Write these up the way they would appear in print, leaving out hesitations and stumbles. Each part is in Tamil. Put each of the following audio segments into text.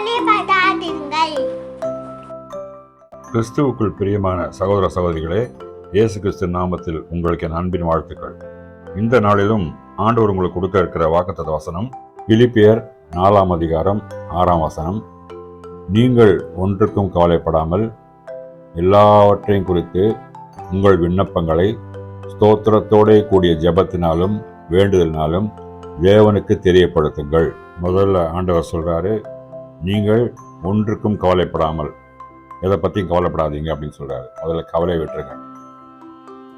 கவலைப்படாதீர்கள். கிறிஸ்துவுக்குள் பிரியமான சகோதர சகோதரிகளே, இயேசு கிறிஸ்து நாமத்தில் உங்களுக்கு என் அன்பின் வாழ்த்துக்கள். இந்த நாளிலும் ஆண்டவர் உங்களுக்கு கொடுக்க இருக்கிற வாக்குத்தத்த வசனம் பிலிப்பியர் 4 அதிகாரம் 6 நீங்கள் ஒன்றுக்கும் கவலைப்படாமல் எல்லாவற்றையும் குறித்து உங்கள் விண்ணப்பங்களை ஸ்தோத்திரத்தோடே கூடிய ஜெபத்தினாலும் வேண்டுதலினாலும் தேவனுக்கு தெரியப்படுத்துங்கள். முதல்ல ஆண்டவர் சொல்றாரு, நீங்கள் ஒன்றுக்கும் கவலைப்படாமல், எதை பற்றியும் கவலைப்படாதீங்க அப்படின்னு சொல்றாரு. முதல்ல கவலை விட்டுருங்க.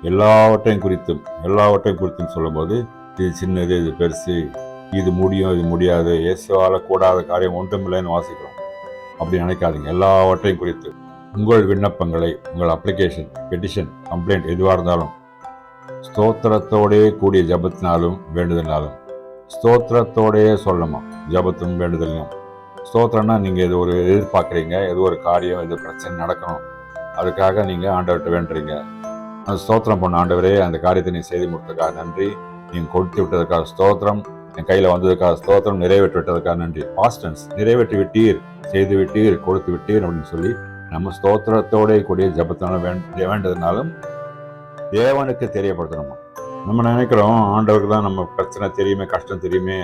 எல்லாவற்றையும் குறித்தும் சொல்லும்போது இது சின்னது, இது பெருசு, இது முடியும், இது முடியாது, இயேசுவால கூடாத காரியம் ஒன்றுமில்லைன்னு வாசிக்கிறோம். அப்படி நினைக்காதீங்க. எல்லாவற்றையும் குறித்து உங்கள் விண்ணப்பங்களை, உங்கள் அப்ளிகேஷன், பெட்டிஷன், கம்ப்ளைண்ட் எதுவாக இருந்தாலும் ஸ்தோத்திரத்தோடே கூடிய ஜபத்தினாலும் வேண்டுதலினாலும், ஸ்தோத்திரத்தோடையே சொல்லணுமா, ஜபத்தும் வேண்டுதலும். ஸ்தோத்திரம்னா நீங்கள் இது ஒரு எதிர்பார்க்குறீங்க, ஏதோ ஒரு காரியம், எது பிரச்சனை நடக்கணும், அதுக்காக நீங்கள் ஆண்டவர்கிட்ட வேண்டுறீங்க. அந்த ஸ்தோத்திரம் பண்ண, ஆண்டவரே அந்த காரியத்தை நீங்கள் செய்து முடித்ததுக்காக நன்றி, நீங்கள் கொடுத்து விட்டதுக்காக ஸ்தோத்திரம், என் கையில் வந்ததுக்காக ஸ்தோத்திரம், நிறைவேற்றி விட்டதுக்காக நன்றி. பாஸ்டன்ஸ், நிறைவேற்றி விட்டீர், செய்து விட்டீர், கொடுத்து விட்டீர் அப்படின்னு சொல்லி நம்ம ஸ்தோத்திரத்தோட கூடிய ஜபத்தினாலும் வேண்டதுனாலும் தேவனுக்கு தெரியப்படுத்தணுமா. நம்ம நினைக்கிறோம் ஆண்டவருக்கு தான் நம்ம பிரச்சனை தெரியுமே, கஷ்டம் தெரியுமே,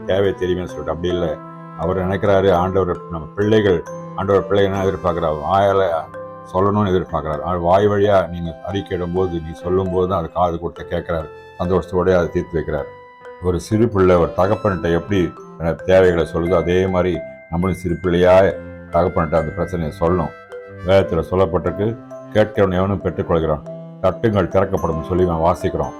தேவை தெரியுமே சொல்லிட்டு. அப்படி இல்லை. அவர் நினைக்கிறாரு, ஆண்டவர் நம்ம பிள்ளைகள், ஆண்டவர் பிள்ளைகள் என்ன எதிர்பார்க்குறாரு, வாயால் சொல்லணும்னு எதிர்பார்க்குறாரு. வாய் வழியாக நீங்கள் அறிக்கையிடும் போது, நீ சொல்லும் போது தான் அது காது கொடுத்து கேட்குறாரு, சந்தோஷத்தோடய அதை தீர்த்து வைக்கிறார். ஒரு சிறு பிள்ளை ஒரு தகப்பன்கிட்ட எப்படி தேவைகளை சொல்லுதோ அதே மாதிரி நம்மளும் சிறு பிள்ளையாக தகப்பன்கிட்ட அந்த பிரச்சனையை சொல்லணும். வேதத்தில் சொல்லப்பட்டிருக்கு, கேட்கிறவன் எவனும் பெற்றுக்கொள்கிறான், தட்டுங்கள் திறக்கப்படும் சொல்லி நான் வாசிக்கிறோம்.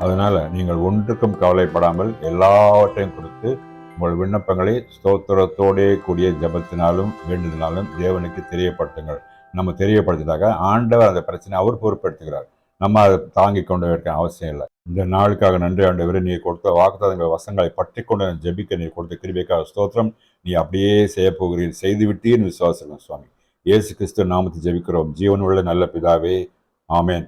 அதனால நீங்கள் ஒன்றுக்கும் கவலைப்படாமல் எல்லாவற்றையும் கொடுத்து உங்கள் விண்ணப்பங்களை ஸ்தோத்திரத்தோடே கூடிய ஜபத்தினாலும் வேண்டுதலாலும் தேவனுக்கு தெரியப்படுத்துங்கள். நம்ம தெரியப்படுத்திட்டாக்க ஆண்டவர் அந்த பிரச்சனை அவர் பொறுப்பெடுத்துக்கிறார். நம்ம அதை தாங்கி கொண்டு இருக்க அவசியம் இல்லை. இந்த நாளுக்காக நன்றி ஆண்டவரே, நீ கொடுத்த வாக்குத்தத்தங்கள் வசங்களை பற்றி கொண்டு ஜெபிக்க நீ கொடுத்த கிருபைக்காக ஸ்தோத்திரம். நீ அப்படியே செய்ய போகிறீர், செய்து விட்டீர்னு விசுவாசிக்கிறோம் சுவாமி. இயேசு கிறிஸ்து நாமத்தை ஜெபிக்கிறோம், ஜீவனுள்ள நல்ல பிதாவே, ஆமேன்.